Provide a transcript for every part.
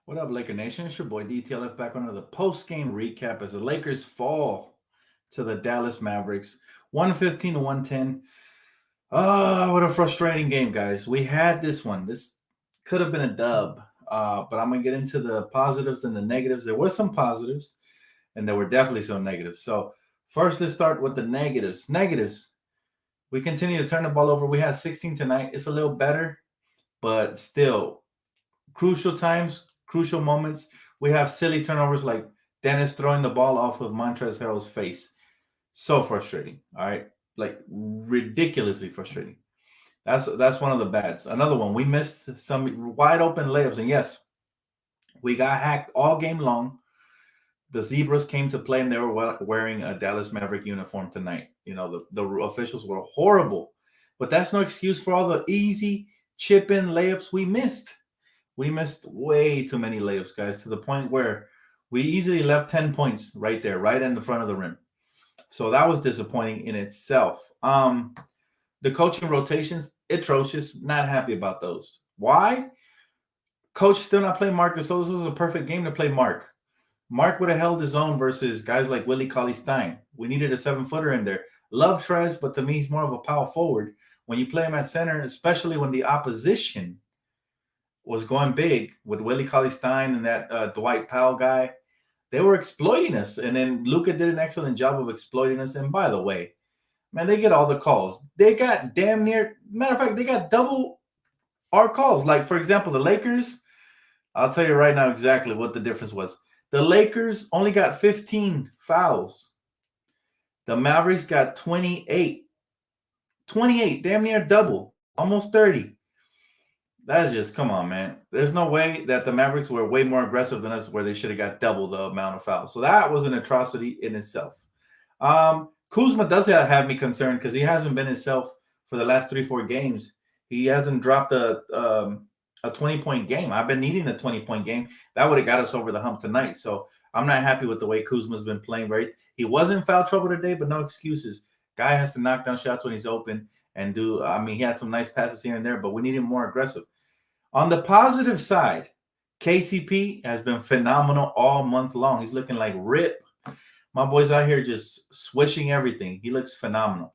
What up, Laker Nation? It's your boy DTLF back on the post-game recap as the Lakers fall to the Dallas Mavericks, 115 to 110. Oh, what a frustrating game, guys. We had this one. This could have been a dub, but I'm going to get into the positives and the negatives. There were some positives, and there were definitely some negatives. So first, let's start with the negatives. Negatives. We continue to turn the ball over. We had 16 tonight. It's a little better, but still crucial times, crucial moments. We have silly turnovers like Dennis throwing the ball off of Montrezl Harrell's face. So frustrating. All right, like ridiculously frustrating. That's one of the bads. Another one, we missed some wide open layups, and yes, we got hacked all game long. The Zebras came to play, and they were wearing a Dallas Maverick uniform tonight. You know, the officials were horrible, but that's no excuse for all the easy chip in layups we missed. We missed way too many layups, guys, to the point where we easily left 10 points right there, right in the front of the rim. So that was disappointing in itself. The coaching rotations, atrocious. Not happy about those. Why? Coach still not playing Marcus, so this was a perfect game to play Mark. Mark would have held his own versus guys like Willie Cauley-Stein. We needed a 7-footer in there. Love Trez, but to me, he's more of a power forward. When you play him at center, especially when the opposition was going big with Willie Cauley-Stein and that Dwight Powell guy, they were exploiting us. And then Luka did an excellent job of exploiting us. And by the way, man, they get all the calls. They got damn near, matter of fact, they got double our calls. Like, for example, the Lakers, I'll tell you right now exactly what the difference was. The Lakers only got 15 fouls. The Mavericks got 28. 28, damn near double, almost 30. That's just, come on, man. There's no way that the Mavericks were way more aggressive than us where they should have got double the amount of fouls. So that was an atrocity in itself. Kuzma does have me concerned because he hasn't been himself for the last 3-4 games. He hasn't dropped a 20-point game. I've been needing a 20-point game. That would have got us over the hump tonight. So I'm not happy with the way Kuzma's been playing. Right, he was in foul trouble today, but no excuses. Guy has to knock down shots when he's open and do. I mean, he had some nice passes here and there, but we need him more aggressive. On the positive side, KCP has been phenomenal all month long. He's looking like Rip. My boy's out here just swishing everything. He looks phenomenal.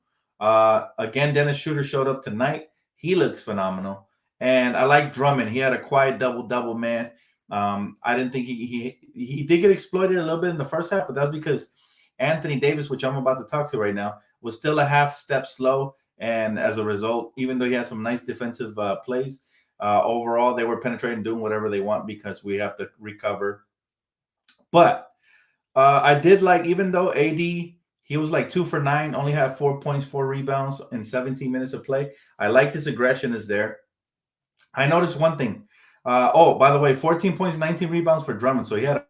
Again, Dennis Schroeder showed up tonight. He looks phenomenal. And I like Drummond. He had a quiet double-double, man. I didn't think he did get exploited a little bit in the first half, but that's because Anthony Davis, which I'm about to talk to right now, was still a half step slow. And as a result, even though he had some nice defensive plays, overall, they were penetrating, doing whatever they want because we have to recover. But I did like, even though AD, he was like 2 for 9, only had 4 points, 4 rebounds in 17 minutes of play. I liked his aggression is there. I noticed one thing. By the way, 14 points, 19 rebounds for Drummond. So he had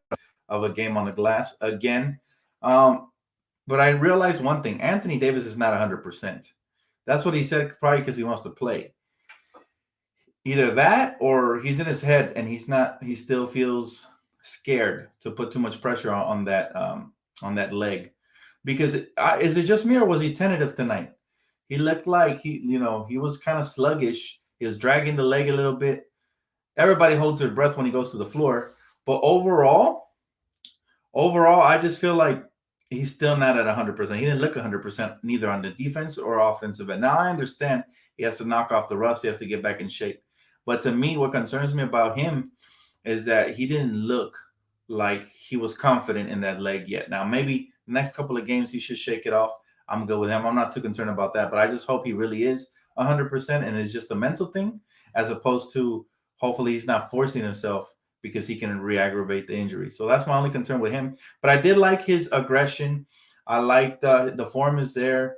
a game on the glass again. But I realized one thing. Anthony Davis is not 100%. That's what he said, probably because he wants to play. Either that or he's in his head and he's not. He still feels scared to put too much pressure on that leg. Because is it just me or was he tentative tonight? He looked like he was kind of sluggish. He was dragging the leg a little bit. Everybody holds their breath when he goes to the floor. But overall, I just feel like he's still not at 100%. He didn't look 100% neither on the defense or offensive end. Now, I understand he has to knock off the rust. He has to get back in shape. But to me, what concerns me about him is that he didn't look like he was confident in that leg yet. Now, maybe the next couple of games he should shake it off. I'm good with him. I'm not too concerned about that. But I just hope he really is 100% and it's just a mental thing as opposed to hopefully he's not forcing himself because he can re-aggravate the injury. So that's my only concern with him. But I did like his aggression. I liked the form is there.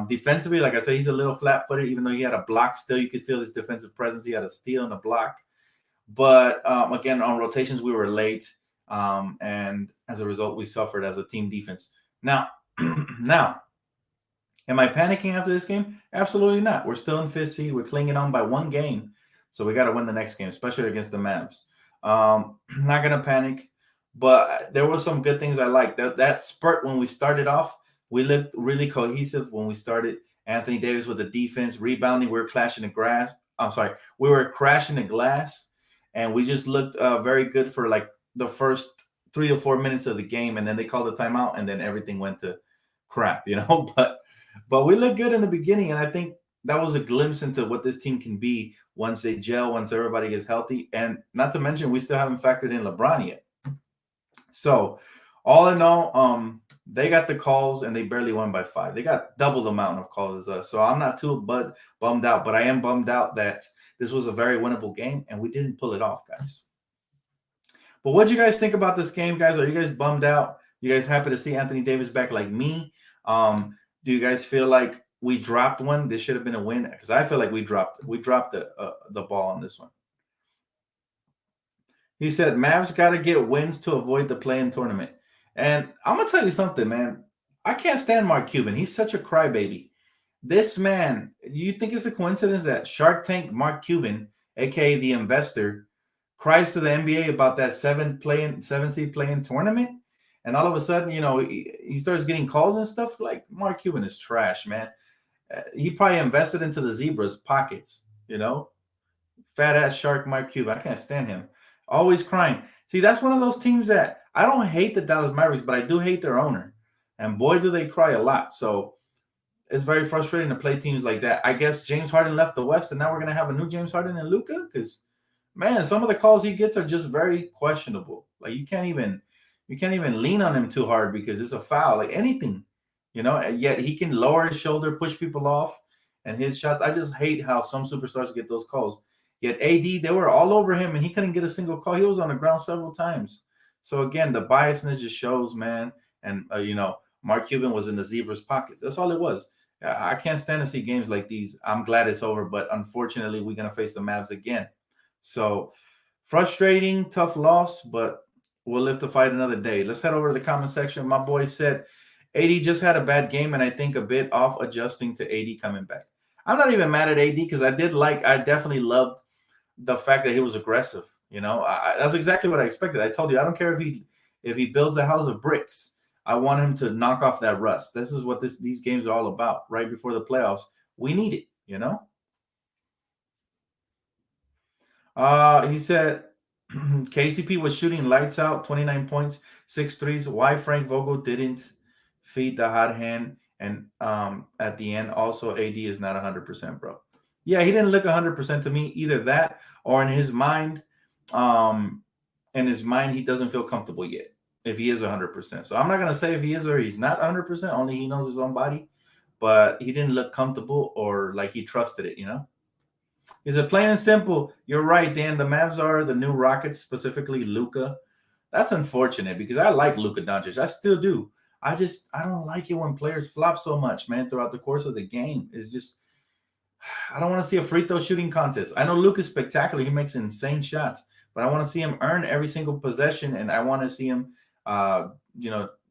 Defensively, like I said, he's a little flat-footed. Even though he had a block still, you could feel his defensive presence. He had a steal and a block. But, again, on rotations, we were late. And as a result, we suffered as a team defense. Now, am I panicking after this game? Absolutely not. We're still in 5th seed. We're clinging on by 1 game. So we got to win the next game, especially against the Mavs. Not going to panic. But there were some good things I liked. That spurt when we started off, we looked really cohesive when we started. Anthony Davis with the defense, rebounding. We were crashing the glass. and we just looked very good for like the first 3 to 4 minutes of the game, and then they called a timeout, and then everything went to crap, but we looked good in the beginning, and I think that was a glimpse into what this team can be once they gel, once everybody gets healthy, and not to mention we still haven't factored in LeBron yet. So, all in all, they got the calls and they barely won by 5. They got double the amount of calls as us. So I'm not too bummed out, but I am bummed out that this was a very winnable game and we didn't pull it off, guys. But what do you guys think about this game, guys? Are you guys bummed out? You guys happy to see Anthony Davis back like me? Do you guys feel like we dropped one? This should have been a win because I feel like we dropped the ball on this one. He said Mavs got to get wins to avoid the play-in tournament. And I'm gonna tell you something, man. I can't stand Mark Cuban. He's such a crybaby. This man, you think it's a coincidence that Shark Tank Mark Cuban, aka the investor, cries to the NBA about that 7 seed play-in tournament, and all of a sudden, he starts getting calls and stuff. Like Mark Cuban is trash, man. He probably invested into the Zebras' pockets, fat ass shark Mark Cuban. I can't stand him. Always crying. See, that's one of those teams that I don't hate the Dallas Mavericks, but I do hate their owner. And boy, do they cry a lot. So it's very frustrating to play teams like that. I guess James Harden left the West, and now we're going to have a new James Harden and Luka because, man, some of the calls he gets are just very questionable. Like you can't even lean on him too hard because it's a foul. Like anything, and yet he can lower his shoulder, push people off, and hit shots. I just hate how some superstars get those calls. Yet AD, they were all over him, and he couldn't get a single call. He was on the ground several times. So again, the biasness just shows, man. And Mark Cuban was in the Zebras' pockets. That's all it was. I can't stand to see games like these. I'm glad it's over, but unfortunately, we're gonna face the Mavs again. So frustrating, tough loss, but we'll live to fight another day. Let's head over to the comment section. My boy said AD just had a bad game, and I think a bit off adjusting to AD coming back. I'm not even mad at AD because I definitely loved the fact that he was aggressive. That's exactly what I expected. I told you, I don't care if he builds a house of bricks. I want him to knock off that rust. This is what these games are all about. Right before the playoffs, we need it. He said KCP was shooting lights out, 29 points, 6 threes. Why Frank Vogel didn't feed the hot hand? And at the end, also AD is not 100%, bro. Yeah, he didn't look 100% to me. Either that or in his mind, he doesn't feel comfortable yet if he is 100%. So I'm not going to say if he is or he's not 100%. Only he knows his own body. But he didn't look comfortable or like he trusted it, Is it plain and simple? You're right, Dan. The Mavs are the new Rockets, specifically Luka. That's unfortunate because I like Luka Doncic. I still do. I don't like it when players flop so much, man, throughout the course of the game. It's just, I don't want to see a free throw shooting contest. I know Luka's spectacular. He makes insane shots, but I want to see him earn every single possession, and I want to see him, the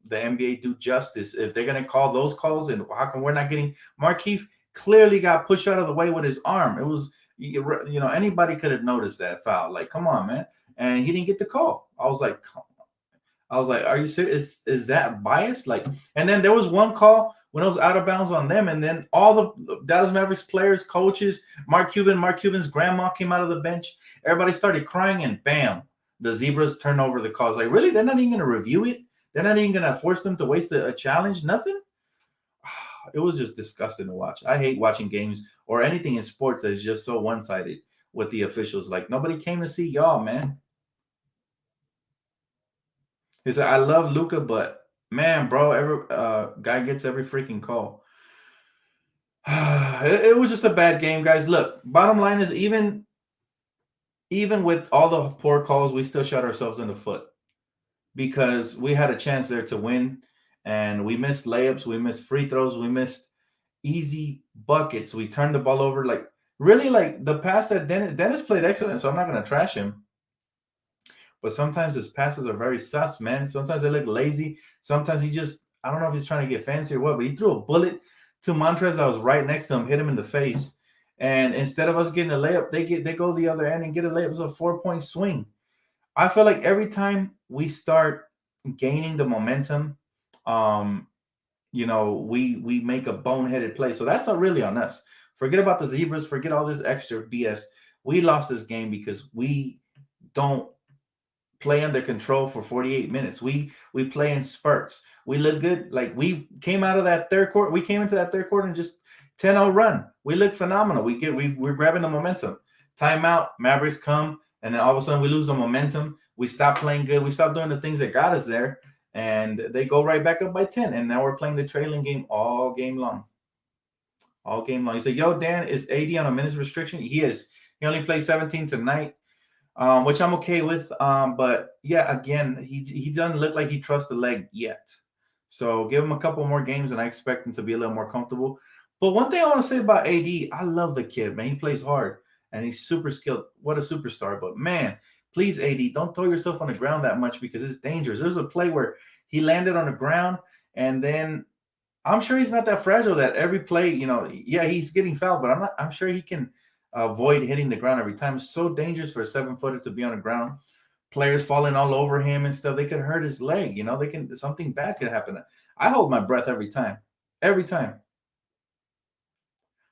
NBA do justice. If they're going to call those calls, and how come we're not getting – Markieff clearly got pushed out of the way with his arm. It was – anybody could have noticed that foul. Like, come on, man. And he didn't get the call. I was like, are you serious? Is that biased? Like, and then there was one call when it was out of bounds on them, and then all the Dallas Mavericks players, coaches, Mark Cuban's grandma came out of the bench. Everybody started crying, and bam, the Zebras turned over the calls. Like, really? They're not even going to review it? They're not even going to force them to waste a challenge? Nothing? It was just disgusting to watch. I hate watching games or anything in sports that is just so one-sided with the officials. Like, nobody came to see y'all, man. He said, I love Luka, but man, bro, every guy gets every freaking call. It was just a bad game, guys. Look, bottom line is even with all the poor calls, we still shot ourselves in the foot because we had a chance there to win, and we missed layups, we missed free throws, we missed easy buckets. We turned the ball over. Like, really, like the pass that Dennis played excellent, so I'm not going to trash him. But sometimes his passes are very sus, man. Sometimes they look lazy. Sometimes I don't know if he's trying to get fancy or what, but he threw a bullet to Montrez that was right next to him, hit him in the face. And instead of us getting a layup, they go the other end and get a layup. It's a 4-point swing. I feel like every time we start gaining the momentum, we make a boneheaded play. So that's not really on us. Forget about the Zebras. Forget all this extra BS. We lost this game because we don't play under control for 48 minutes. We play in spurts. We look good. Like we came out of that third quarter. We came into that third quarter and just 10-0 run. We look phenomenal. We're grabbing the momentum. Timeout. Mavericks come, and then all of a sudden we lose the momentum. We stop playing good. We stop doing the things that got us there, and they go right back up by 10. And now we're playing the trailing game all game long. All game long. You say, yo, Dan, is AD on a minutes restriction? He is. He only played 17 tonight. Which I'm okay with. But yeah, again, he doesn't look like he trusts the leg yet. So give him a couple more games, and I expect him to be a little more comfortable. But one thing I want to say about AD, I love the kid, man. He plays hard, and he's super skilled. What a superstar. But man, please, AD, don't throw yourself on the ground that much because it's dangerous. There's a play where he landed on the ground, and then I'm sure he's not that fragile that every play, yeah, he's getting fouled, but I'm sure he can avoid hitting the ground every time. It's so dangerous for a 7-footer to be on the ground. Players falling all over him and stuff. They could hurt his leg. Something bad could happen. I hold my breath every time. Every time.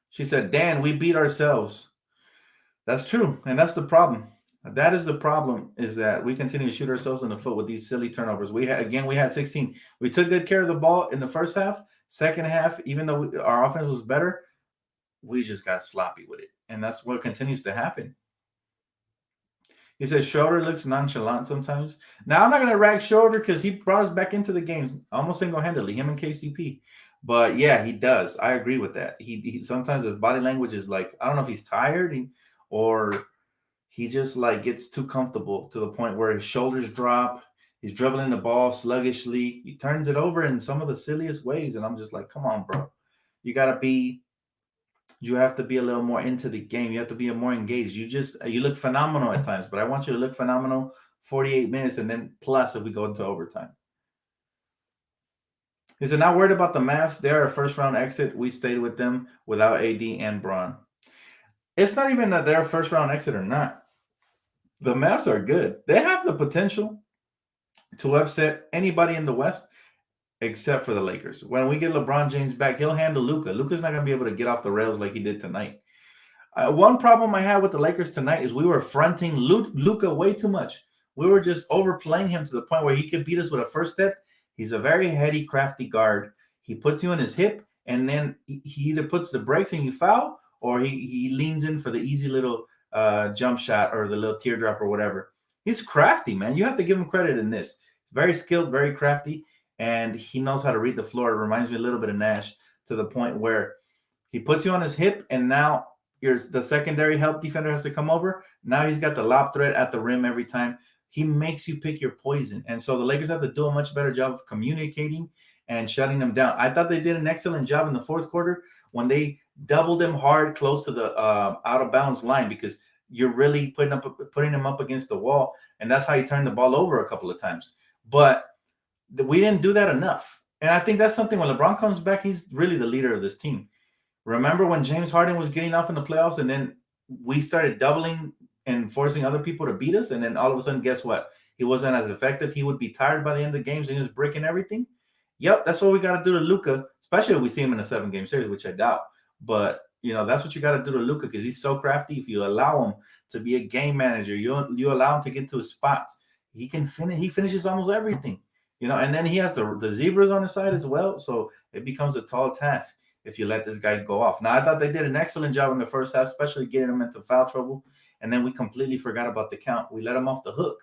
She said, Dan, we beat ourselves. That's true. And that's the problem. That is the problem, is that we continue to shoot ourselves in the foot with these silly turnovers. We had 16. We took good care of the ball in the first half. Second half, even though our offense was better, we just got sloppy with it. And that's what continues to happen. He says Schroeder looks nonchalant sometimes. Now, I'm not going to rag Schroeder because he brought us back into the game almost single-handedly, him and KCP. But, yeah, he does. I agree with that. He sometimes his body language is like, I don't know if he's tired or he just, like, gets too comfortable to the point where his shoulders drop. He's dribbling the ball sluggishly. He turns it over in some of the silliest ways. And I'm just like, come on, bro. You have to be a little more into the game. You have to be more engaged. You look phenomenal at times, but I want you to look phenomenal 48 minutes and then plus if we go into overtime. He said, not worried about the Mavs. They're a first-round exit. We stayed with them without AD and Braun. It's not even that they're a first-round exit or not. The Mavs are good. They have the potential to upset anybody in the West except for the Lakers. When we get LeBron James back, he'll handle Luka. Luka's not going to be able to get off the rails like he did tonight. One problem I had with the Lakers tonight is we were fronting Luka way too much. We were just overplaying him to the point where he could beat us with a first step. He's a very heady, crafty guard. He puts you in his hip, and then he either puts the brakes and you foul, or he leans in for the easy little jump shot or the little teardrop or whatever. He's crafty, man. You have to give him credit in this. He's very skilled, very crafty. And he knows how to read the floor. It reminds me a little bit of Nash to the point where he puts you on his hip, and now the secondary help defender has to come over. Now he's got the lob threat at the rim every time. He makes you pick your poison. And so the Lakers have to do a much better job of communicating and shutting them down. I thought they did an excellent job in the fourth quarter when they doubled them hard close to the out-of-bounds line because you're really putting them up against the wall, and that's how you turn the ball over a couple of times. But we didn't do that enough. And I think that's something when LeBron comes back, he's really the leader of this team. Remember when James Harden was getting off in the playoffs and then we started doubling and forcing other people to beat us? And then all of a sudden, guess what? He wasn't as effective. He would be tired by the end of the games and he was breaking everything. Yep, that's what we got to do to Luka, especially if we see him in a 7-game series, which I doubt. But, that's what you got to do to Luka because he's so crafty. If you allow him to be a game manager, you allow him to get to his spots, he can finish. He finishes almost everything. And then he has the zebras on the side as well. So it becomes a tall task if you let this guy go off. Now, I thought they did an excellent job in the first half, especially getting him into foul trouble. And then we completely forgot about the count. We let him off the hook.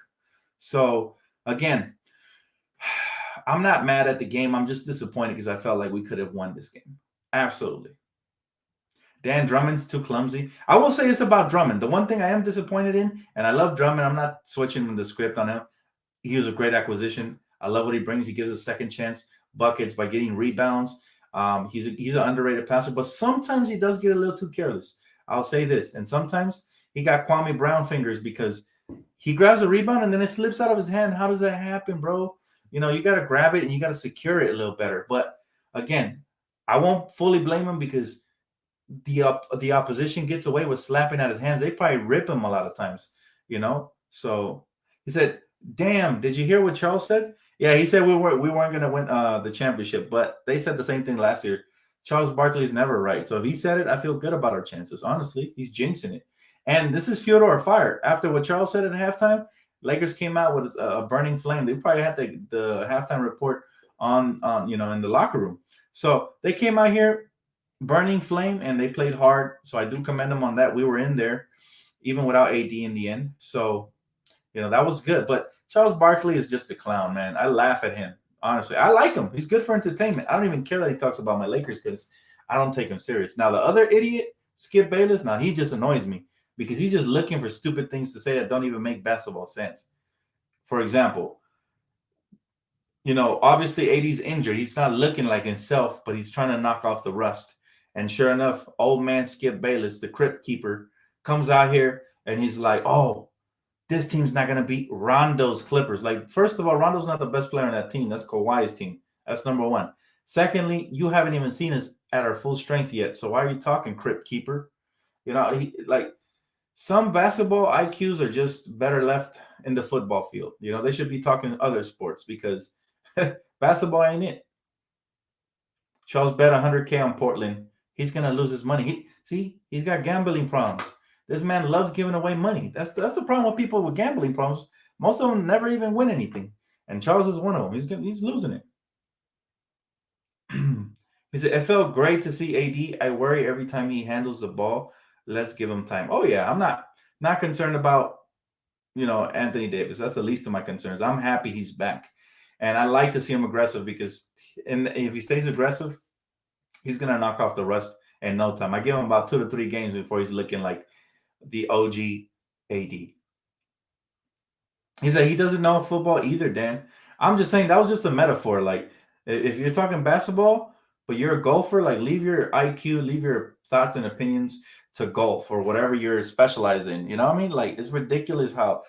So, again, I'm not mad at the game. I'm just disappointed because I felt like we could have won this game. Absolutely. Dan, Drummond's too clumsy. I will say it's about Drummond. The one thing I am disappointed in, and I love Drummond. I'm not switching the script on him. He was a great acquisition. I love what he brings. He gives a second chance buckets by getting rebounds. He's an underrated passer, but sometimes he does get a little too careless. I'll say this. And sometimes he got Kwame Brown fingers because he grabs a rebound and then it slips out of his hand. How does that happen, bro? You got to grab it and you got to secure it a little better. But again, I won't fully blame him because the opposition gets away with slapping at his hands. They probably rip him a lot of times, So he said, damn, did you hear what Charles said? Yeah, he said we weren't going to win the championship, but they said the same thing last year. Charles Barkley is never right. So if he said it, I feel good about our chances. Honestly, he's jinxing it. And this is fuel or fire. After what Charles said at halftime, Lakers came out with a burning flame. They probably had the halftime report on in the locker room. So they came out here burning flame and they played hard. So I do commend them on that. We were in there even without AD in the end. So that was good. But Charles Barkley is just a clown, man. I laugh at him. Honestly, I like him. He's good for entertainment. I don't even care that he talks about my Lakers because I don't take him serious. Now the other idiot, Skip Bayless, now he just annoys me because he's just looking for stupid things to say that don't even make basketball sense. For example, obviously AD's injured. He's not looking like himself, but he's trying to knock off the rust. And sure enough, old man Skip Bayless, the crypt keeper, comes out here and he's like, oh, this team's not going to beat Rondo's Clippers. Like, first of all, Rondo's not the best player on that team. That's Kawhi's team. That's number one. Secondly, you haven't even seen us at our full strength yet. So why are you talking, crypt keeper? Some basketball IQs are just better left in the football field. They should be talking other sports because basketball ain't it. Charles bet 100K on Portland. He's going to lose his money. He's got gambling problems. This man loves giving away money. That's the problem with people with gambling problems. Most of them never even win anything. And Charles is one of them. He's losing it. He said, it felt great to see AD. I worry every time he handles the ball. Let's give him time. Oh, yeah. I'm not concerned about, Anthony Davis. That's the least of my concerns. I'm happy he's back. And I like to see him aggressive because if he stays aggressive, he's going to knock off the rust in no time. I give him about 2 to 3 games before he's looking like the OG AD. He said he doesn't know football either, Dan. I'm just saying that was just a metaphor. Like, if you're talking basketball, but you're a golfer, like leave your IQ, leave your thoughts and opinions to golf or whatever you're specialized in. You know what I mean? Like, it's ridiculous how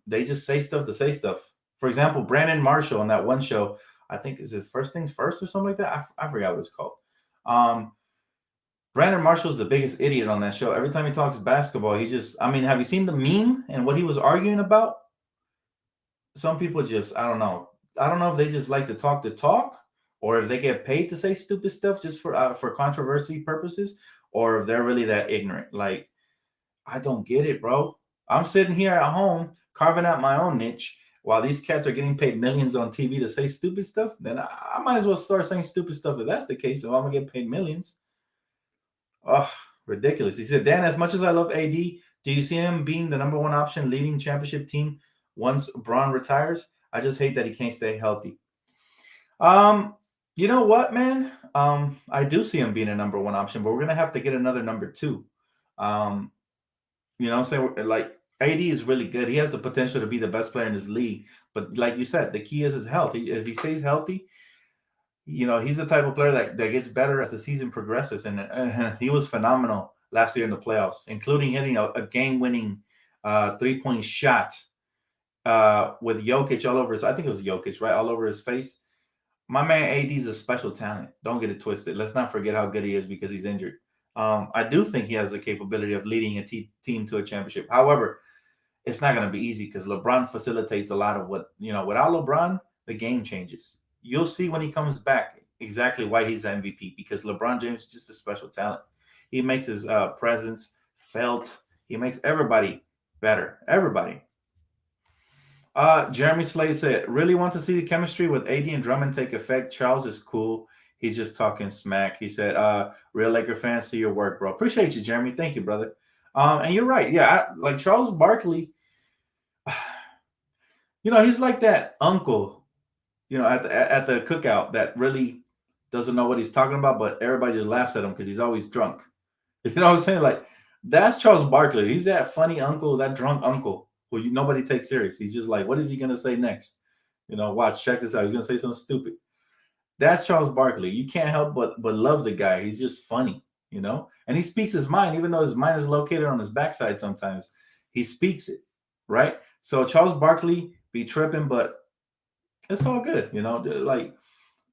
they just say stuff to say stuff. For example, Brandon Marshall on that one show, I think is it First Things First or something like that. I forgot what it's called. Brandon Marshall's the biggest idiot on that show. Every time he talks basketball, have you seen the meme and what he was arguing about? Some people just, I don't know. I don't know if they just like to talk, or if they get paid to say stupid stuff just for controversy purposes, or if they're really that ignorant. Like, I don't get it, bro. I'm sitting here at home carving out my own niche while these cats are getting paid millions on TV to say stupid stuff. Then I might as well start saying stupid stuff if that's the case. If I'm gonna get paid millions. Oh, ridiculous. He said, Dan, as much as I love AD, do you see him being the number one option leading championship team once Braun retires? I just hate that he can't stay healthy. You know what, man? I do see him being a number one option, but we're going to have to get another number 2. I'm saying? Like, AD is really good. He has the potential to be the best player in this league. But like you said, the key is his health. If he stays healthy, he's the type of player that gets better as the season progresses. And he was phenomenal last year in the playoffs, including hitting a game-winning 3-point shot with Jokic all over his, I think it was Jokic, right? All over his face. My man AD is a special talent. Don't get it twisted. Let's not forget how good he is because he's injured. I do think he has the capability of leading a team to a championship. However, it's not going to be easy because LeBron facilitates a lot of what, without LeBron, the game changes. You'll see when he comes back exactly why he's MVP, because LeBron James is just a special talent. He makes his presence felt. He makes everybody better. Everybody. Jeremy Slade said, really want to see the chemistry with AD and Drummond take effect. Charles is cool. He's just talking smack. He said, real Laker fans, see your work, bro. Appreciate you, Jeremy. Thank you, brother. And you're right. Yeah, like Charles Barkley, he's like that uncle, at the cookout that really doesn't know what he's talking about, but everybody just laughs at him because he's always drunk. You know what I'm saying? Like, that's Charles Barkley. He's that funny uncle, that drunk uncle who nobody takes serious. He's just like, what is he going to say next? Watch, check this out. He's going to say something stupid. That's Charles Barkley. You can't help but love the guy. He's just funny, and he speaks his mind, even though his mind is located on his backside sometimes. He speaks it, right? So Charles Barkley be tripping, but it's all good, like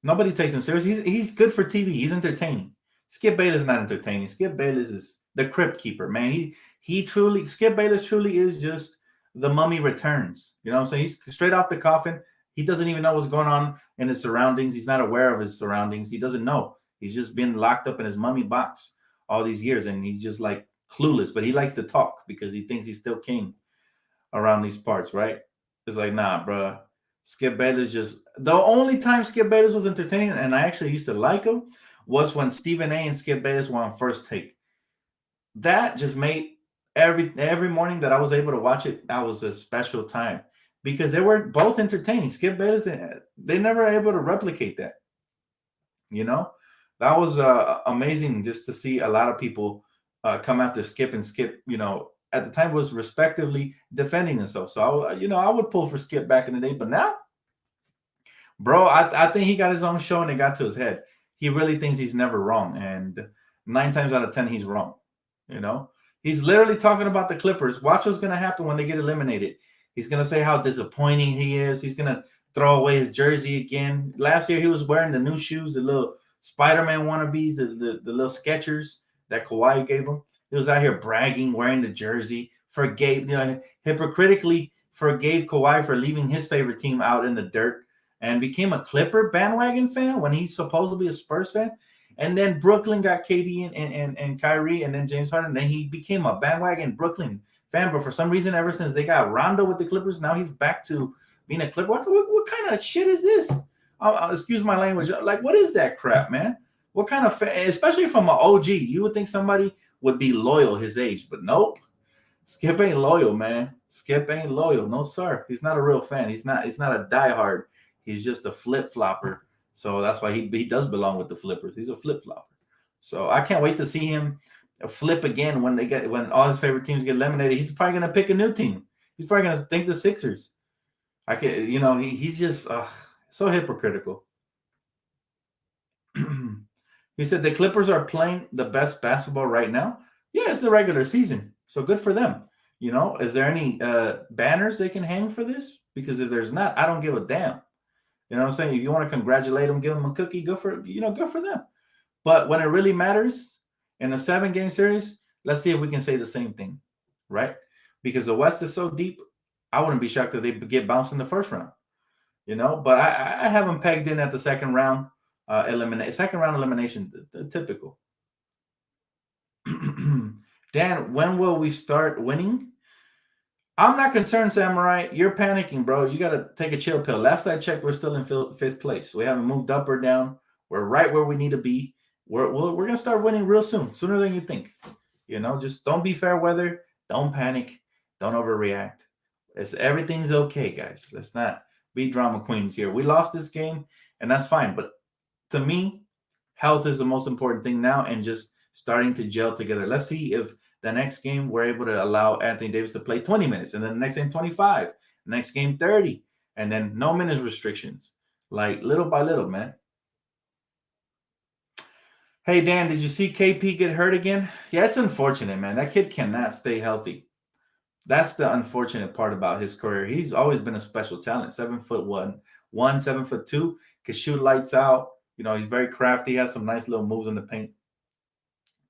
nobody takes him serious. He's good for TV. He's entertaining. Skip Bayless is not entertaining. Skip Bayless is the crypt keeper, man. Skip Bayless truly is just the Mummy Returns. You know what I'm saying? He's straight off the coffin. He doesn't even know what's going on in his surroundings. He's not aware of his surroundings. He doesn't know. He's just been locked up in his mummy box all these years, and he's just like clueless, but he likes to talk because he thinks he's still king around these parts, right? It's like, nah, bro. Skip Bayless just the only time Skip Bayless was entertaining, and I actually used to like him, was when Stephen A and Skip Bayless were on First Take. That just made every morning that I was able to watch it, that was a special time because they were both entertaining. Skip Bayless, they never able to replicate that. You know, that was amazing just to see a lot of people come after Skip, and Skip, at the time was respectively defending himself. So I would pull for Skip back in the day, but now, bro, I think he got his own show and it got to his head. He really thinks he's never wrong, and 9 times out of 10 he's wrong. He's literally talking about the Clippers. Watch what's gonna happen when they get eliminated. He's gonna say how disappointing he is. He's gonna throw away his jersey again. Last year he was wearing the new shoes, the little Spider-Man wannabes, the little Skechers that Kawhi gave him. He was out here bragging, wearing the jersey, hypocritically forgave Kawhi for leaving his favorite team out in the dirt and became a Clipper bandwagon fan when he's supposed to be a Spurs fan. And then Brooklyn got KD and Kyrie and then James Harden. Then he became a bandwagon Brooklyn fan. But for some reason, ever since they got Rondo with the Clippers, now he's back to being a Clipper. What kind of shit is this? Excuse my language. Like, what is that crap, man? What kind of fan? Especially from an OG, you would think somebody would be loyal his age, but nope. Skip ain't loyal, man. Skip ain't loyal. No, sir. He's not a real fan. He's not a diehard. He's just a flip-flopper. So that's why he does belong with the Flippers. He's a flip-flopper. So I can't wait to see him flip again when all his favorite teams get eliminated. He's probably gonna pick a new team. He's probably gonna think the Sixers. He's just so hypocritical. He said the Clippers are playing the best basketball right now. Yeah, it's the regular season, so good for them. Is there any banners they can hang for this? Because if there's not, I don't give a damn. You know what I'm saying? If you want to congratulate them, give them a cookie, good for them. But when it really matters in a 7-game series, let's see if we can say the same thing, right? Because the West is so deep, I wouldn't be shocked if they get bounced in the first round. But I have them pegged in at the second round elimination, typical. Dan, when will we start winning? I'm not concerned, Samurai. You're panicking, bro. You got to take a chill pill. Last I checked, we're still in 5th place. We haven't moved up or down. We're right where we need to be. We're going to start winning real soon, sooner than you think. Just don't be fair weather. Don't panic. Don't overreact. Everything's okay, guys. Let's not be drama queens here. We lost this game, and that's fine. But to me, health is the most important thing now, and just starting to gel together. Let's see if the next game we're able to allow Anthony Davis to play 20 minutes, and then the next game 25, next game 30, and then no minutes restrictions, like little by little, man. Hey, Dan, did you see KP get hurt again? Yeah, it's unfortunate, man. That kid cannot stay healthy. That's the unfortunate part about his career. He's always been a special talent. 7'1", 7'2", can shoot lights out. He's very crafty. He has some nice little moves in the paint,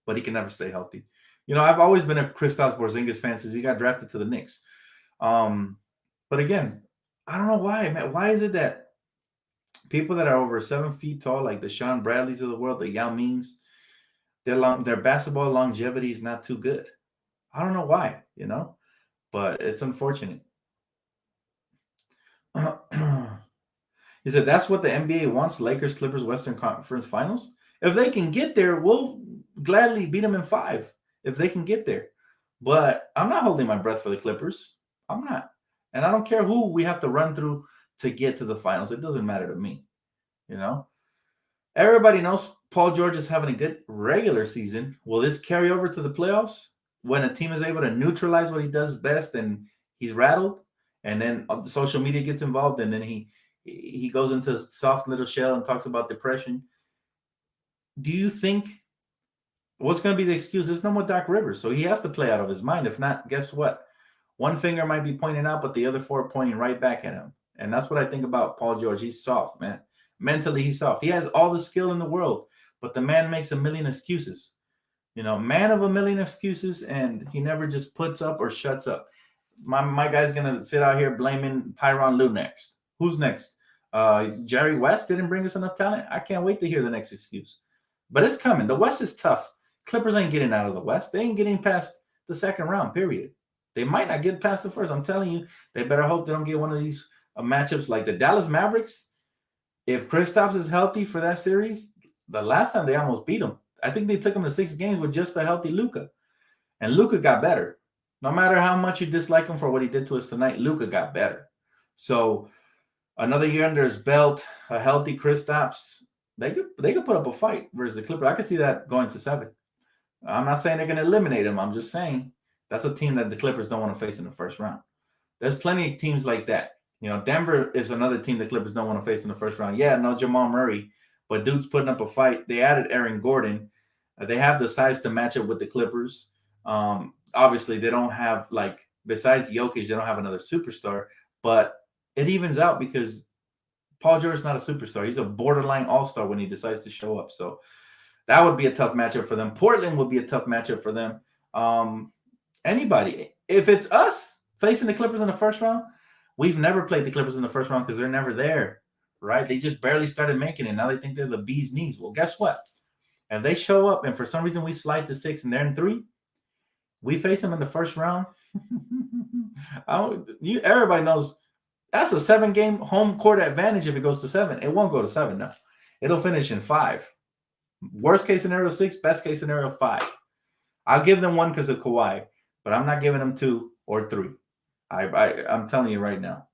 but he can never stay healthy. I've always been a Kristaps Porzingis fan since he got drafted to the Knicks. But again, I don't know why, man. Why is it that people that are over 7 feet tall, like the Sean Bradleys of the world, the Yao Mings, their basketball longevity is not too good? I don't know why, but it's unfortunate. He said that's what the NBA wants: Lakers, Clippers, Western Conference Finals. If they can get there, we'll gladly beat them in 5. If they can get there. But I'm not holding my breath for the Clippers. I'm not. And I don't care who we have to run through to get to the finals. It doesn't matter to me. Everybody knows Paul George is having a good regular season. Will this carry over to the playoffs when a team is able to neutralize what he does best and he's rattled? And then the social media gets involved, and then he goes into a soft little shell and talks about depression. Do you think what's going to be the excuse? There's no more Doc Rivers, so he has to play out of his mind. If not, guess what? One finger might be pointing out, but the other 4 pointing right back at him. And that's what I think about Paul George. He's soft, man. Mentally, he's soft. He has all the skill in the world, but the man makes a million excuses. Man of a million excuses, and he never just puts up or shuts up. My guy's going to sit out here blaming Tyronn Lue next. Who's next? Jerry West didn't bring us enough talent. I can't wait to hear the next excuse. But it's coming. The West is tough. Clippers ain't getting out of the West. They ain't getting past the second round, period. They might not get past the first. I'm telling you, they better hope they don't get one of these matchups like the Dallas Mavericks. If Kristaps is healthy for that series, the last time they almost beat them. I think they took him to 6 games with just a healthy Luka. And Luka got better. No matter how much you dislike him for what he did to us tonight, Luka got better. So another year under his belt, a healthy Kristaps, they could put up a fight versus the Clippers. I could see that going to 7. I'm not saying they're going to eliminate him. I'm just saying that's a team that the Clippers don't want to face in the first round. There's plenty of teams like that. Denver is another team the Clippers don't want to face in the first round. Yeah, no Jamal Murray, but dude's putting up a fight. They added Aaron Gordon. They have the size to match up with the Clippers. Obviously, they don't have, besides Jokic, they don't have another superstar, but it evens out because Paul George's not a superstar. He's a borderline all-star when he decides to show up. So that would be a tough matchup for them. Portland would be a tough matchup for them. Anybody. If it's us facing the Clippers in the first round, we've never played the Clippers in the first round because they're never there, right? They just barely started making it. Now they think they're the bee's knees. Well, guess what? If they show up and for some reason we slide to 6 and they're in 3, we face them in the first round. Everybody knows that's a 7-game home court advantage if it goes to 7. It won't go to 7 now. It'll finish in 5. Worst case scenario 6, best case scenario 5. I'll give them 1 because of Kawhi, but I'm not giving them 2 or 3. I'm telling you right now.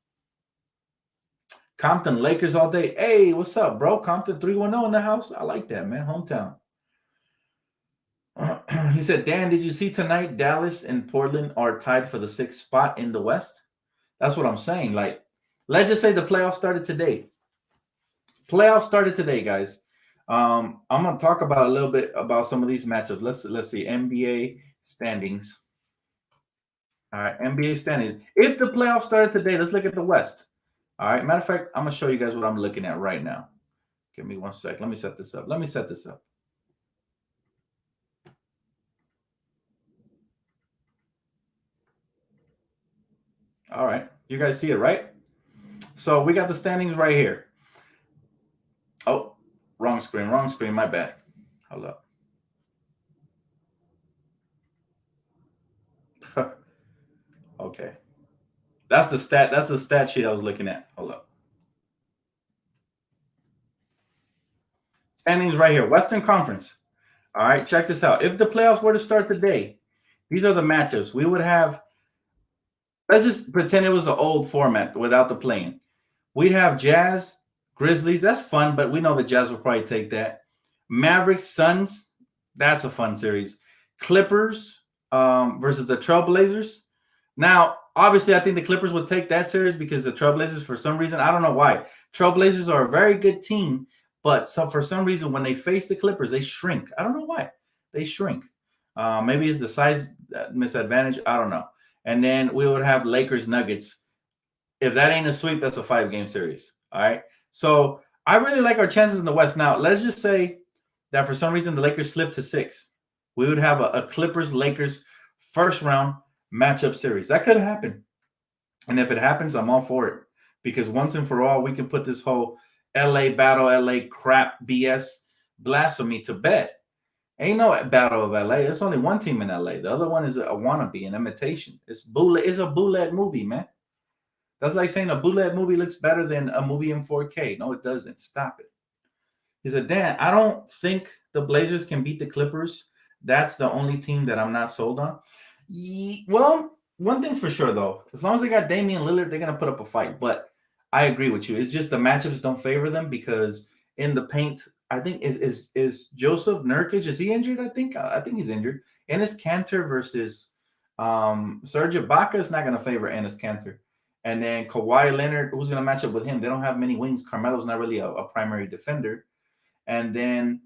Compton Lakers all day. Hey, what's up, bro? Compton 310 in the house. I like that, man. Hometown. He said, Dan, did you see tonight Dallas and Portland are tied for the 6th spot in the West? That's what I'm saying. Let's just say the playoffs started today. Playoffs started today, guys. I'm going to talk about a little bit about some of these matchups. Let's see. NBA standings. All right, NBA standings. If the playoffs started today, let's look at the West. All right, matter of fact, I'm going to show you guys what I'm looking at right now. Give me 1 sec. Let me set this up. All right, you guys see it, right? So we got the standings right here. Oh, wrong screen, my bad. Hold up. Okay. That's the stat sheet I was looking at. Hold up. Standings right here. Western Conference. All right, check this out. If the playoffs were to start today, these are the matchups. We would have, let's just pretend it was an old format without the play-in. We'd have Jazz, Grizzlies. That's fun, but we know the Jazz will probably take that. Mavericks, Suns. That's a fun series. Clippers versus the Trailblazers. Now, obviously, I think the Clippers would take that series because the Trailblazers, for some reason, I don't know why. Trailblazers are a very good team, but for some reason, when they face the Clippers, they shrink. I don't know why. They shrink. Maybe it's the size misadvantage. I don't know. And then we would have Lakers, Nuggets. If that ain't a sweep, that's a 5-game series. All right. So I really like our chances in the West. Now, let's just say that for some reason the Lakers slip to 6. We would have a Clippers-Lakers first round matchup series. That could happen. And if it happens, I'm all for it. Because once and for all, we can put this whole LA battle, LA crap, BS blasphemy to bed. Ain't no battle of LA. There's only one team in LA. The other one is a wannabe, an imitation. It's a bootleg movie, man. That's like saying a bootleg movie looks better than a movie in 4K. No, it doesn't. Stop it. He said, Dan, I don't think the Blazers can beat the Clippers. That's the only team that I'm not sold on. Well, one thing's for sure, though. As long as they got Damian Lillard, they're going to put up a fight. But I agree with you. It's just the matchups don't favor them because in the paint, I think is Joseph Nurkic, is he injured? I think he's injured. Enes Kanter versus Serge Ibaka is not going to favor Enes Kanter. And then Kawhi Leonard, who's going to match up with him? They don't have many wings. Carmelo's not really a primary defender. And then,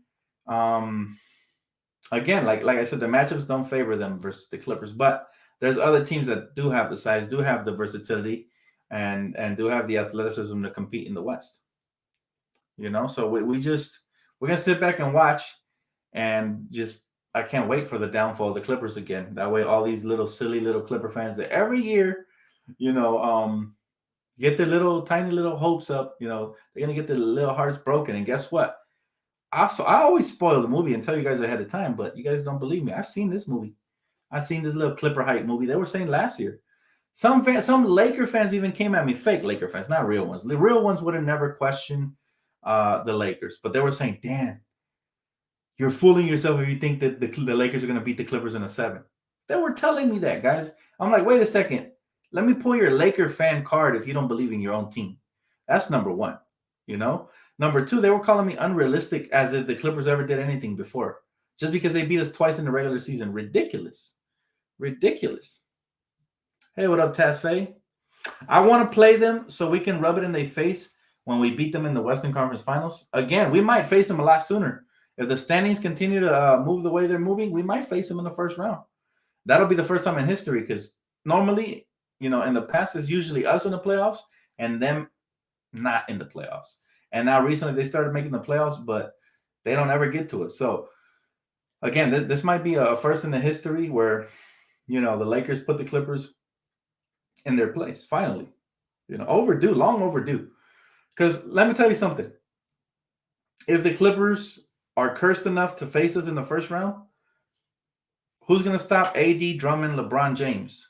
again, like I said, the matchups don't favor them versus the Clippers. But there's other teams that do have the size, do have the versatility, and do have the athleticism to compete in the West. So we're going to sit back and watch and just – I can't wait for the downfall of the Clippers again. That way all these silly little Clipper fans that every year – get their tiny little hopes up. They're going to get their little hearts broken. And guess what? I always spoil the movie and tell you guys ahead of time, but you guys don't believe me. I've seen this movie. I've seen this little Clipper hype movie. They were saying last year. Some Laker fans even came at me, fake Laker fans, not real ones. The real ones would have never questioned the Lakers, but they were saying, "Dan, you're fooling yourself if you think that the Lakers are going to beat the Clippers in a 7." They were telling me that, guys. I'm like, wait a second. Let me pull your Laker fan card if you don't believe in your own team. That's number one. You know. Number two, they were calling me unrealistic as if the Clippers ever did anything before, just because they beat us twice in the regular season. Ridiculous. Ridiculous. Hey, what up, Tasfay? I want to play them so we can rub it in their face when we beat them in the Western Conference Finals. Again, we might face them a lot sooner. If the standings continue to move the way they're moving, we might face them in the first round. That'll be the first time in history because normally, in the past, it's usually us in the playoffs and them not in the playoffs. And now recently they started making the playoffs, but they don't ever get to us. So, again, this might be a first in the history where, the Lakers put the Clippers in their place, finally. Overdue, long overdue. Because let me tell you something. If the Clippers are cursed enough to face us in the first round, who's going to stop AD, Drummond, LeBron James?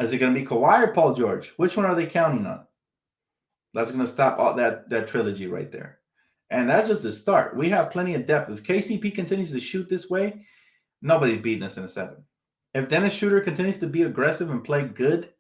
Is it going to be Kawhi or Paul George? Which one are they counting on? That's going to stop all that trilogy right there. And that's just the start. We have plenty of depth. If KCP continues to shoot this way, nobody's beating us in a 7. If Dennis Schroeder continues to be aggressive and play good,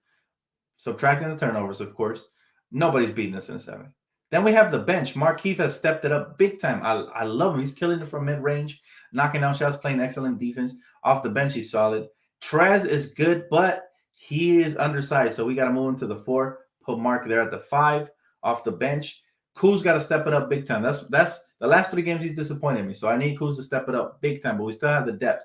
subtracting the turnovers, of course, nobody's beating us in a 7. Then we have the bench. Markieff has stepped it up big time. I love him. He's killing it from mid-range, knocking down shots, playing excellent defense. Off the bench, he's solid. Trez is good, but he is undersized, so we got to move him to the 4, put Mark there at the 5, off the bench. Kuz got to step it up big time. That's the last 3 games he's disappointed me, so I need Kuz to step it up big time, but we still have the depth.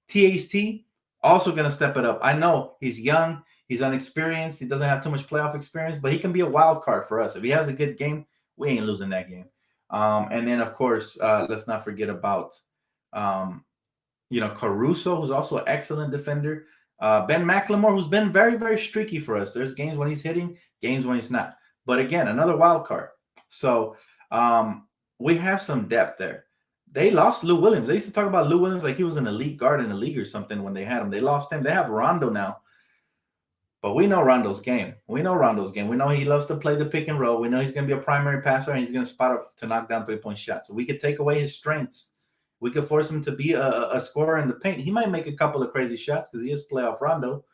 THT also going to step it up. I know he's young. He's unexperienced. He doesn't have too much playoff experience, but he can be a wild card for us. If he has a good game, we ain't losing that game. And then, of course, let's not forget about, Caruso, who's also an excellent defender. Ben McLemore, who's been very, very streaky for us. There's games when he's hitting, games when he's not. But again, another wild card. So we have some depth there. They lost Lou Williams. They used to talk about Lou Williams like he was an elite guard in the league or something when they had him. They lost him. They have Rondo now. But we know Rondo's game. We know he loves to play the pick and roll. We know he's going to be a primary passer and he's going to spot up to knock down 3-point shots. So we could take away his strengths. We could force him to be a scorer in the paint. He might make a couple of crazy shots because he is playoff Rondo,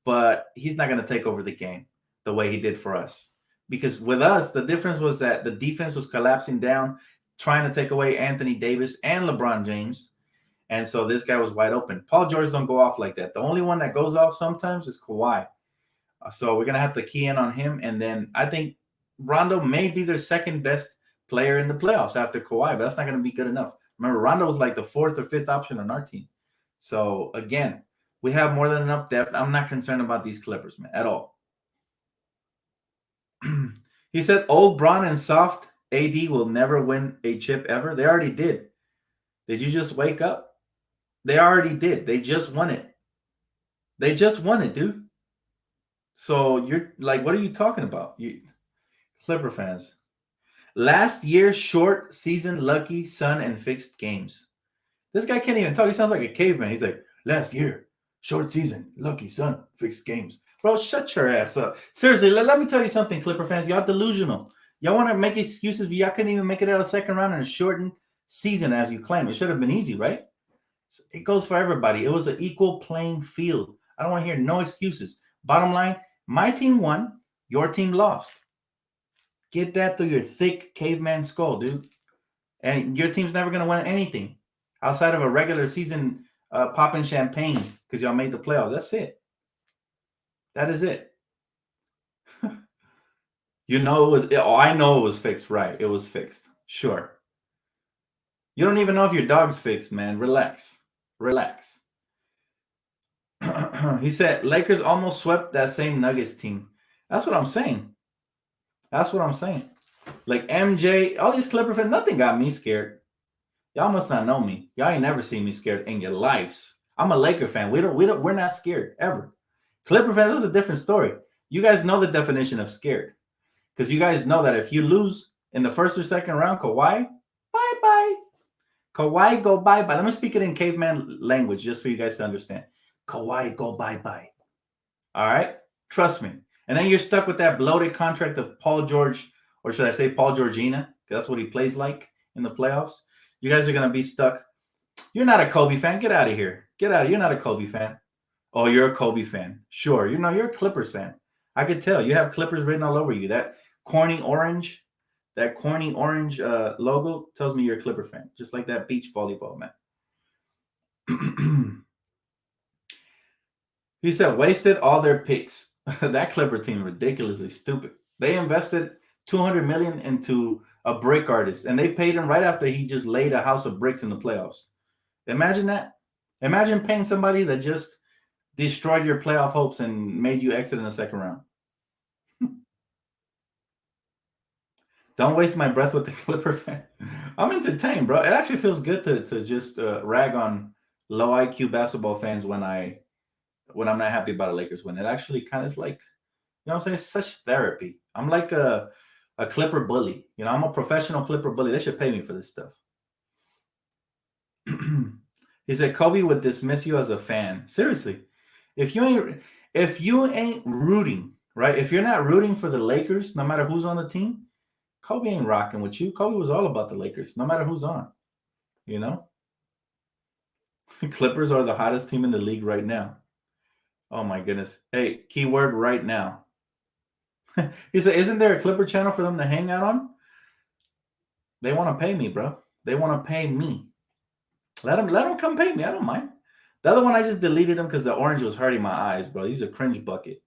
but he's not going to take over the game the way he did for us. Because with us, the difference was that the defense was collapsing down, trying to take away Anthony Davis and LeBron James. And so this guy was wide open. Paul George don't go off like that. The only one that goes off sometimes is Kawhi. So we're going to have to key in on him. And then I think Rondo may be their second best player in the playoffs after Kawhi, but that's not going to be good enough. Remember, Rondo was like the 4th or 5th option on our team. So, again, we have more than enough depth. I'm not concerned about these Clippers, man, at all. He said, old Bron and soft AD will never win a chip ever. They already did. Did you just wake up? They already did. They just won it. They just won it, dude. So you're like, what are you talking about? You Clipper fans. Last year's short season, lucky, sun, and fixed games. This guy can't even talk. He sounds like a caveman. He's like, last year, short season, lucky, sun, fixed games. Bro, shut your ass up. Seriously, let me tell you something, Clipper fans. Y'all delusional. Y'all want to make excuses, but y'all couldn't even make it out of the second round in a shortened season as you claim. It should have been easy, right? It goes for everybody. It was an equal playing field. I don't want to hear no excuses. Bottom line, my team won, your team lost. Get that through your thick caveman skull, dude. And your team's never going to win anything outside of a regular season popping champagne because y'all made the playoffs. That's it. That is it. I know it was fixed, right? It was fixed. Sure. You don't even know if your dog's fixed, man. Relax. He said, Lakers almost swept that same Nuggets team. That's what I'm saying. Like MJ, all these Clipper fans, nothing got me scared. Y'all must not know me. Y'all ain't never seen me scared in your lives. I'm a Laker fan. We're not scared ever. Clipper fans, that's a different story. You guys know the definition of scared. Because you guys know that if you lose in the first or second round, Kawhi, Bye-bye. Kawhi, go bye-bye. Let me speak it in caveman language just for you guys to understand. Kawhi, go bye-bye. All right? Trust me. And then you're stuck with that bloated contract of Paul George, or should I say Paul Georgina, because that's what he plays like in the playoffs. You guys are going to be stuck. You're not a Kobe fan. Get out of here. Get out. You're not a Kobe fan. Oh, you're a Kobe fan. Sure. You're a Clippers fan. I could tell. You have Clippers written all over you. That corny orange logo tells me you're a Clipper fan. Just like that beach volleyball, man. He said wasted all their picks. That Clipper team ridiculously stupid. They invested $200 million into a brick artist, and they paid him right after he just laid a house of bricks in the playoffs. Imagine that. Imagine paying somebody that just destroyed your playoff hopes and made you exit in the second round. Don't waste my breath with the Clipper fan. I'm entertained, bro. It actually feels good to just rag on low IQ basketball fans when I'm not happy about a Lakers win. It actually kind of is like, you know what I'm saying? It's such therapy. I'm like a Clipper bully. You know, I'm a professional Clipper bully. They should pay me for this stuff. He said Kobe would dismiss you as a fan. Seriously. If you ain't rooting, right? If you're not rooting for the Lakers, no matter who's on the team, Kobe ain't rocking with you. Kobe was all about the Lakers, no matter who's on. You know? Clippers are the hottest team in the league right now. Oh my goodness. Hey, keyword right now. He said, isn't there a Clipper channel for them to hang out on? They want to pay me, bro. They want to pay me. Let them come pay me. I don't mind. The other one, I just deleted them because the orange was hurting my eyes, bro. He's a cringe bucket.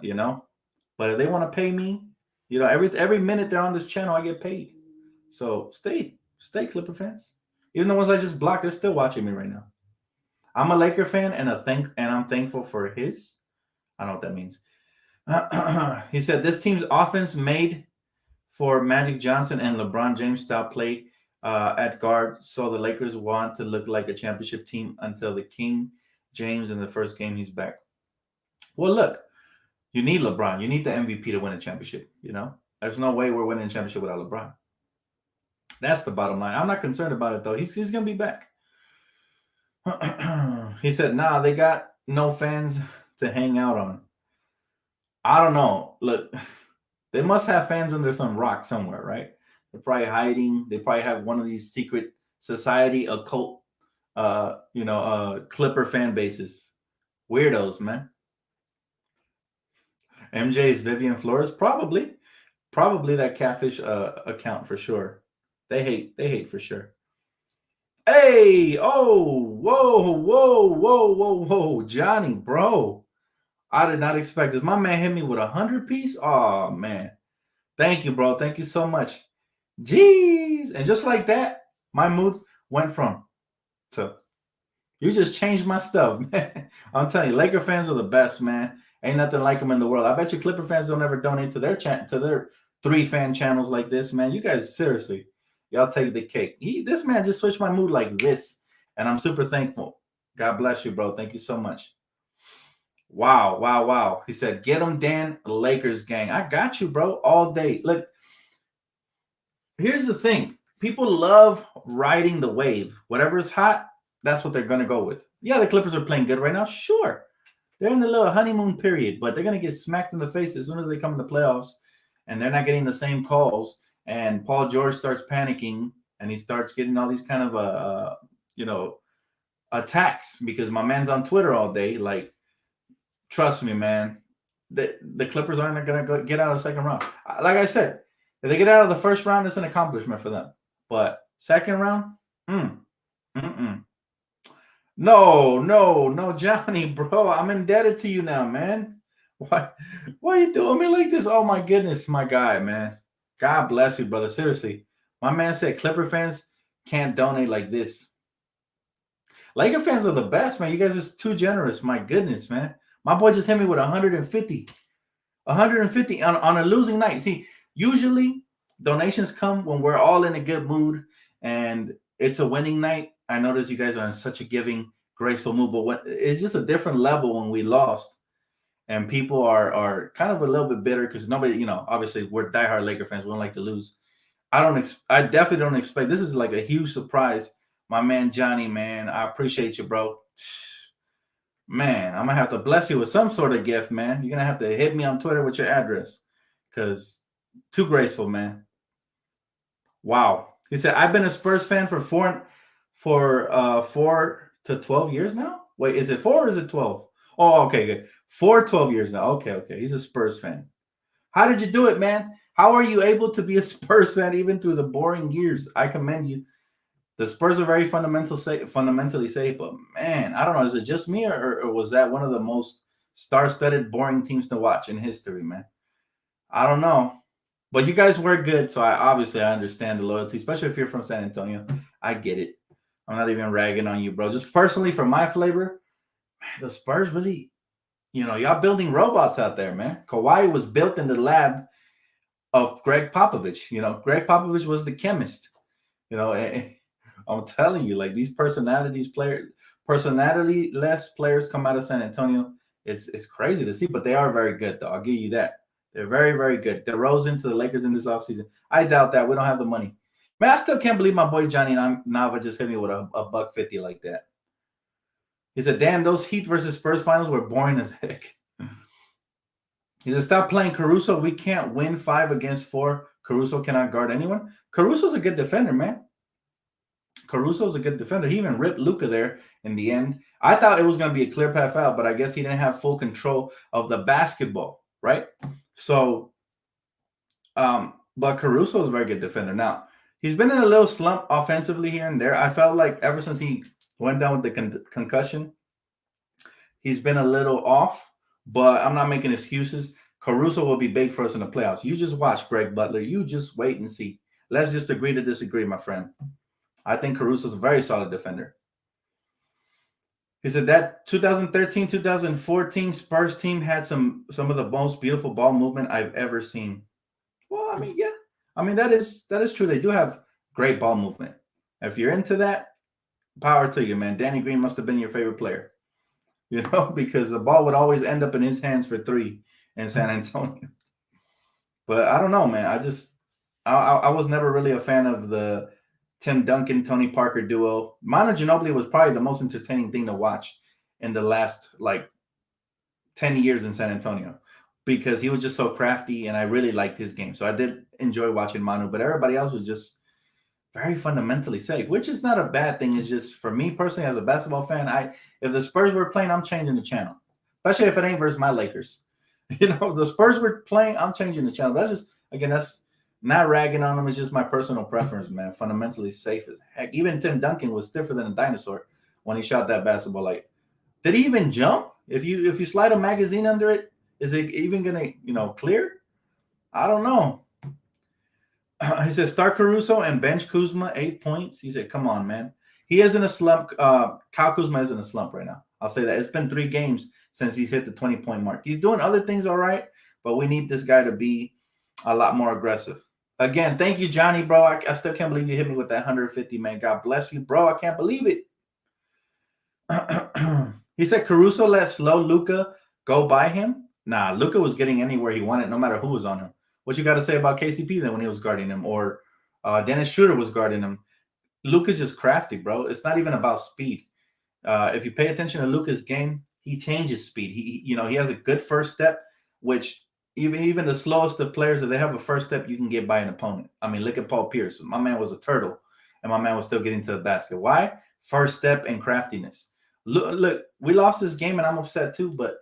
You know? But if they want to pay me, you know, every minute they're on this channel, I get paid. So stay Clipper fans. Even the ones I just blocked, they're still watching me right now. I'm a Laker fan and I'm thankful for his. I don't know what that means. He said this team's offense made for Magic Johnson and LeBron James style play at guard, so the Lakers want to look like a championship team until the King James in the first game he's back. Well, look, you need LeBron. You need the MVP to win a championship. You know, there's no way we're winning a championship without LeBron. That's the bottom line. I'm not concerned about it though. He's gonna be back. He said, nah, they got no fans to hang out on. I don't know. Look, they must have fans under some rock somewhere, right? They're probably hiding. They probably have one of these secret society occult, Clipper fan bases. Weirdos, man. MJ's Vivian Flores, probably that catfish account for sure. They hate for sure. Hey, whoa, Johnny, bro. I did not expect this. My man hit me with 100 piece. Oh man. Thank you, bro. Thank you so much. Jeez. And just like that, my mood went from to you just changed my stuff, man. I'm telling you, Laker fans are the best, man. Ain't nothing like them in the world. I bet you Clipper fans don't ever donate to their 3-fan channels like this, man. You guys, seriously, y'all take the cake. This man just switched my mood like this, and I'm super thankful. God bless you, bro. Thank you so much. Wow. He said, get them, Dan, Lakers gang. I got you, bro, all day. Look, here's the thing. People love riding the wave. Whatever's hot, that's what they're going to go with. Yeah, the Clippers are playing good right now. Sure. They're in a little honeymoon period, but they're going to get smacked in the face as soon as they come in the playoffs, and they're not getting the same calls. And Paul George starts panicking, and he starts getting all these kind of, attacks because my man's on Twitter all day. Like, trust me, man, the Clippers aren't going to get out of the second round. Like I said, if they get out of the first round, it's an accomplishment for them. But second round, No, Johnny, bro. I'm indebted to you now, man. Why are you doing me like this? Oh my goodness, my guy, man. God bless you, brother. Seriously. My man said Clipper fans can't donate like this. Laker fans are the best, man. You guys are too generous. My goodness, man. My boy just hit me with 150. 150 on a losing night. See, usually donations come when we're all in a good mood and it's a winning night. I notice you guys are in such a giving, graceful mood, but it's just a different level when we lost. And people are kind of a little bit bitter because nobody, obviously we're diehard Laker fans. We don't like to lose. I definitely don't expect. This is like a huge surprise. My man Johnny, man, I appreciate you, bro. Man, I'm gonna have to bless you with some sort of gift, man. You're gonna have to hit me on Twitter with your address, cause too graceful, man. Wow. He said, I've been a Spurs fan for 4 to 12 years now. Wait, is it 4 or is it 12? Oh, okay, good. 4 12 years now. Okay, okay. He's a Spurs fan. How did you do it, man? How are you able to be a Spurs fan even through the boring years? I commend you. The Spurs are very fundamentally safe, but man, I don't know. Is it just me, or was that one of the most star-studded, boring teams to watch in history, man? I don't know. But you guys were good, so I understand the loyalty, especially if you're from San Antonio. I get it. I'm not even ragging on you, bro. Just personally, for my flavor, man, the Spurs really, y'all building robots out there, man. Kawhi was built in the lab of Greg Popovich. Greg Popovich was the chemist. I'm telling you, like these personality-less players come out of San Antonio. It's crazy to see, but they are very good, though. I'll give you that. They're very, very good. DeRozan to the Lakers in this offseason. I doubt that. We don't have the money. Man, I still can't believe my boy Johnny Nava just hit me with a $1.50 like that. He said, damn, those Heat versus Spurs finals were boring as heck. He said, stop playing Caruso. We can't win 5 against 4. Caruso cannot guard anyone. Caruso's a good defender, man. Caruso's a good defender. He even ripped Luka there in the end. I thought it was going to be a clear path out, but I guess he didn't have full control of the basketball, right? So, but Caruso is a very good defender. Now, he's been in a little slump offensively here and there. I felt like ever since he went down with the concussion, he's been a little off, but I'm not making excuses. Caruso will be big for us in the playoffs. You just watch, Greg Butler. You just wait and see. Let's just agree to disagree, my friend. I think Caruso's a very solid defender. He said that 2013-2014 Spurs team had some of the most beautiful ball movement I've ever seen. Well, I mean, yeah. I mean, that is true. They do have great ball movement. If you're into that, power to you, man. Danny Green must have been your favorite player. Because the ball would always end up in his hands for 3 in San Antonio. But I don't know, man. I was never really a fan of the Tim Duncan, Tony Parker duo. Manu Ginobili was probably the most entertaining thing to watch in the last 10 years in San Antonio because he was just so crafty and I really liked his game. So I did enjoy watching Manu, but everybody else was just very fundamentally safe, which is not a bad thing. It's just for me personally as a basketball fan, if the Spurs were playing, I'm changing the channel, especially if it ain't versus my Lakers. If the Spurs were playing, I'm changing the channel. That's not ragging on them. It's just my personal preference, man. Fundamentally safe as heck. Even Tim Duncan was stiffer than a dinosaur when he shot that basketball. Did he even jump? If you slide a magazine under it, is it even gonna clear? I don't know. He said start Caruso and bench Kuzma 8 points. He said, come on, man. He is in a slump. Kyle Kuzma is in a slump right now. I'll say that. It's been 3 games since he's hit the 20-point mark. He's doing other things all right, but we need this guy to be a lot more aggressive. Again, thank you, Johnny, bro. I still can't believe you hit me with that 150, man. God bless you, bro. I can't believe it. He said Caruso let slow Luka go by him. Nah, Luka was getting anywhere he wanted, no matter who was on him. What you got to say about KCP then when he was guarding him, or Dennis Schroeder was guarding him? Luka's just crafty, bro. It's not even about speed. If you pay attention to Luka's game, he changes speed. He has a good first step, which even the slowest of players, if they have a first step, you can get by an opponent. I mean, look at Paul Pierce. My man was a turtle, and my man was still getting to the basket. Why? First step and craftiness. Look, we lost this game, and I'm upset too, but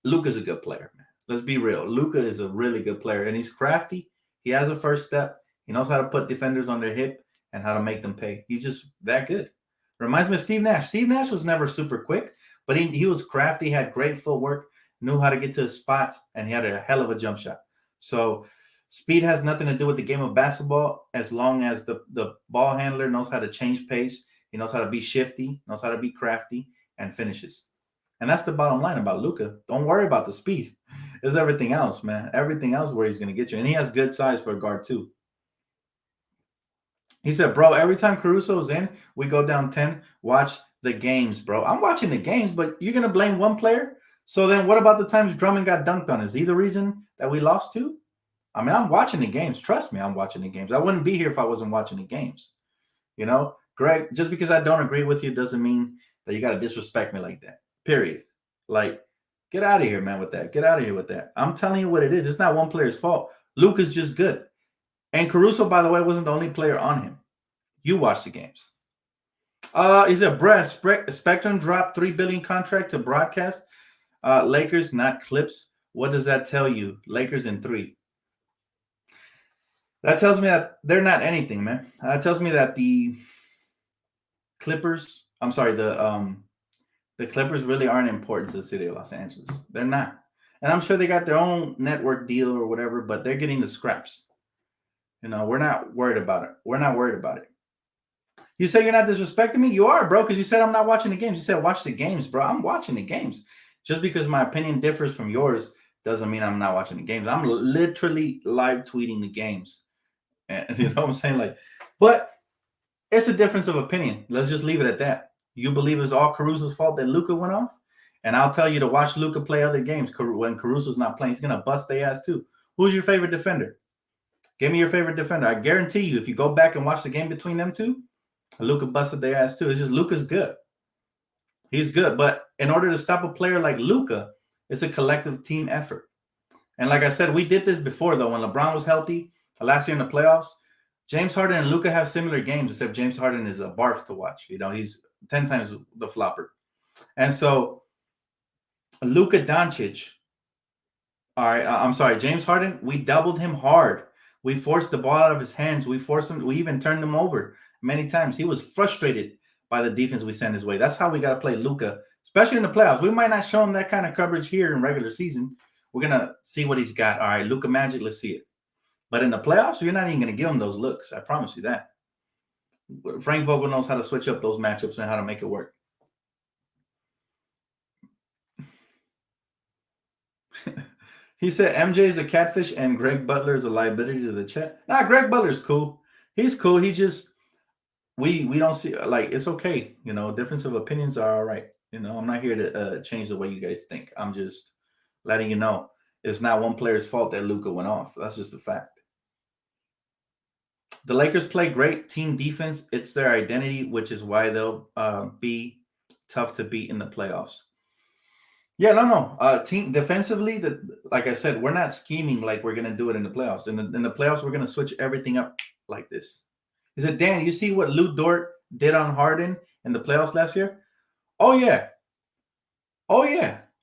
Luka's a good player, man. Let's be real. Luka is a really good player, and he's crafty. He has a first step. He knows how to put defenders on their hip and how to make them pay. He's just that good. Reminds me of Steve Nash. Steve Nash was never super quick, but he was crafty, had great footwork, knew how to get to his spots, and he had a hell of a jump shot. So speed has nothing to do with the game of basketball as long as the ball handler knows how to change pace. He knows how to be shifty, knows how to be crafty, and finishes. And that's the bottom line about Luka. Don't worry about the speed. It's everything else, man. Everything else where he's going to get you. And he has good size for a guard, too. He said, bro, every time Caruso's in, we go down 10. Watch the games, bro. I'm watching the games, but you're going to blame one player? So then what about the times Drummond got dunked on? Is he the reason that we lost too? I mean, I'm watching the games. Trust me, I'm watching the games. I wouldn't be here if I wasn't watching the games. You know, Greg, just because I don't agree with you doesn't mean that you got to disrespect me like that. Period. Like, get out of here, man, with that. Get out of here with that. I'm telling you what it is. It's not one player's fault. Luke is just good. And Caruso, by the way, wasn't the only player on him. You watched the games. Is it Brett Spectrum dropped $3 billion contract to broadcast? Lakers, not Clips. What does that tell you? Lakers in 3. That tells me that they're not anything, man. That tells me that the Clippers, the Clippers really aren't important to the city of Los Angeles. They're not. And I'm sure they got their own network deal or whatever, but they're getting the scraps. You know, we're not worried about it. We're not worried about it. You say you're not disrespecting me? You are, bro, because you said I'm not watching the games. You said watch the games, bro. I'm watching the games. Just because my opinion differs from yours doesn't mean I'm not watching the games. I'm literally live tweeting the games. And you know what I'm saying? Like, but it's a difference of opinion. Let's just leave it at that. You believe it's all Caruso's fault that Luka went off? And I'll tell you to watch Luka play other games. When Caruso's not playing, he's going to bust their ass too. Who's your favorite defender? Give me your favorite defender. I guarantee you, if you go back and watch the game between them two, Luka busted their ass too. It's just Luka's good. He's good. But in order to stop a player like Luka, it's a collective team effort. And like I said, we did this before, though. When LeBron was healthy last year in the playoffs, James Harden and Luka have similar games, except James Harden is a barf to watch. You know, he's 10 times the flopper. And so Luka Doncic, James Harden, we doubled him hard. We forced the ball out of his hands. We even turned him over many times. He was frustrated by the defense we sent his way. That's how we got to play Luka, especially in the playoffs. We might not show him that kind of coverage here in regular season. We're going to see what he's got. All right, Luka Magic, let's see it. But in the playoffs, you're not even going to give him those looks. I promise you that. Frank Vogel knows how to switch up those matchups and how to make it work. He said MJ is a catfish and Greg Butler is a liability to the chat. Nah, Greg Butler's cool. He's cool. He just we don't see, like, it's okay. You know, difference of opinions are all right. You know, I'm not here to change the way you guys think. I'm just letting you know it's not one player's fault that Luka went off. That's just a fact. The Lakers play great team defense. It's their identity, which is why they'll be tough to beat in the playoffs. Yeah, no. Team defensively, like I said, we're not scheming like we're gonna do it in the playoffs. In the playoffs, we're gonna switch everything up like this. He said, Dan, you see what Lou Dort did on Harden in the playoffs last year? Oh yeah.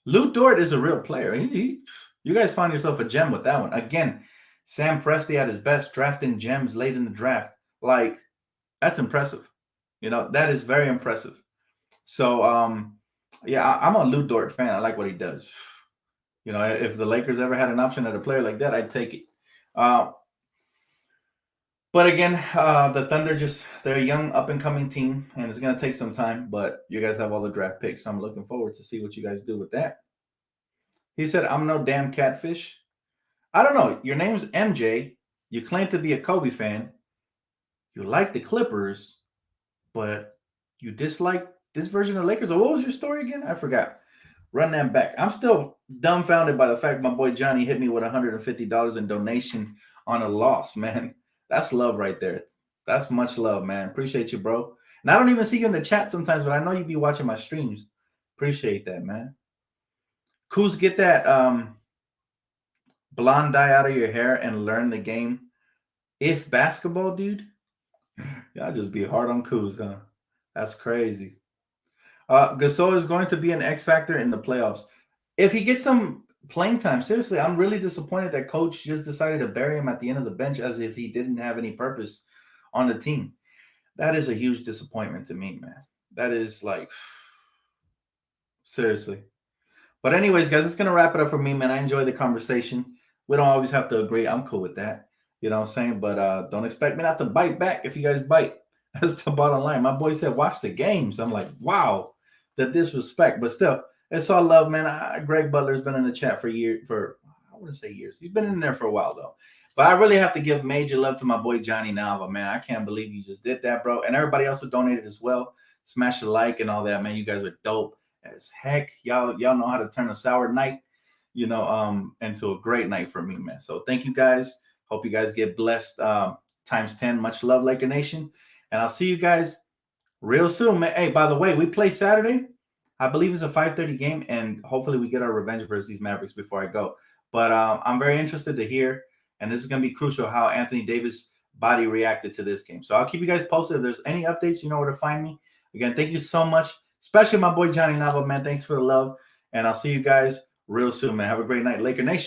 Lou Dort is a real player. You guys found yourself a gem with that one. Again, Sam Presti at his best, drafting gems late in the draft. Like, that's impressive. You know, that is very impressive. So, yeah, I'm a Lou Dort fan. I like what he does. You know, if the Lakers ever had an option at a player like that, I'd take it. But again, the Thunder they're a young up-and-coming team, and it's going to take some time, but you guys have all the draft picks, so I'm looking forward to see what you guys do with that. He said, I'm no damn catfish. I don't know. Your name's MJ. You claim to be a Kobe fan. You like the Clippers, but you dislike this version of the Lakers. Or what was your story again? I forgot. Run that back. I'm still dumbfounded by the fact my boy Johnny hit me with $150 in donation on a loss, man. That's love right there. That's much love, man. Appreciate you, bro. And I don't even see you in the chat sometimes, but I know you be watching my streams. Appreciate that, man. Kuz, get that blonde dye out of your hair and learn the game. If basketball, dude, y'all just be hard on Kuz, huh? That's crazy. Gasol is going to be an X factor in the playoffs. If he gets some playing time, seriously, I'm really disappointed that coach just decided to bury him at the end of the bench as if he didn't have any purpose on the team. That is a huge disappointment to me, man. That is like, seriously. But anyways, guys, it's going to wrap it up for me, man. I enjoy the conversation. We don't always have to agree. I'm cool with that. You know what I'm saying? But don't expect me not to bite back if you guys bite. That's the bottom line. My boy said, watch the games. I'm like, wow, the disrespect. But still, it's all love, man. Greg Butler's been in the chat I wouldn't say years. He's been in there for a while, though. But I really have to give major love to my boy Johnny Nava, man. I can't believe you just did that, bro. And everybody else who donated as well. Smash the like and all that, man. You guys are dope as heck. Y'all know how to turn a sour night, into a great night for me, man. So thank you guys. Hope you guys get blessed times 10. Much love, Laker Nation. And I'll see you guys real soon, man. Hey, by the way, we play Saturday. I believe it's a 5:30 game, and hopefully we get our revenge versus these Mavericks before I go. But I'm very interested to hear, and this is going to be crucial, how Anthony Davis' body reacted to this game. So I'll keep you guys posted. If there's any updates, you know where to find me. Again, thank you so much, especially my boy Johnny Nava, man. Thanks for the love, and I'll see you guys real soon, man. Have a great night, Laker Nation.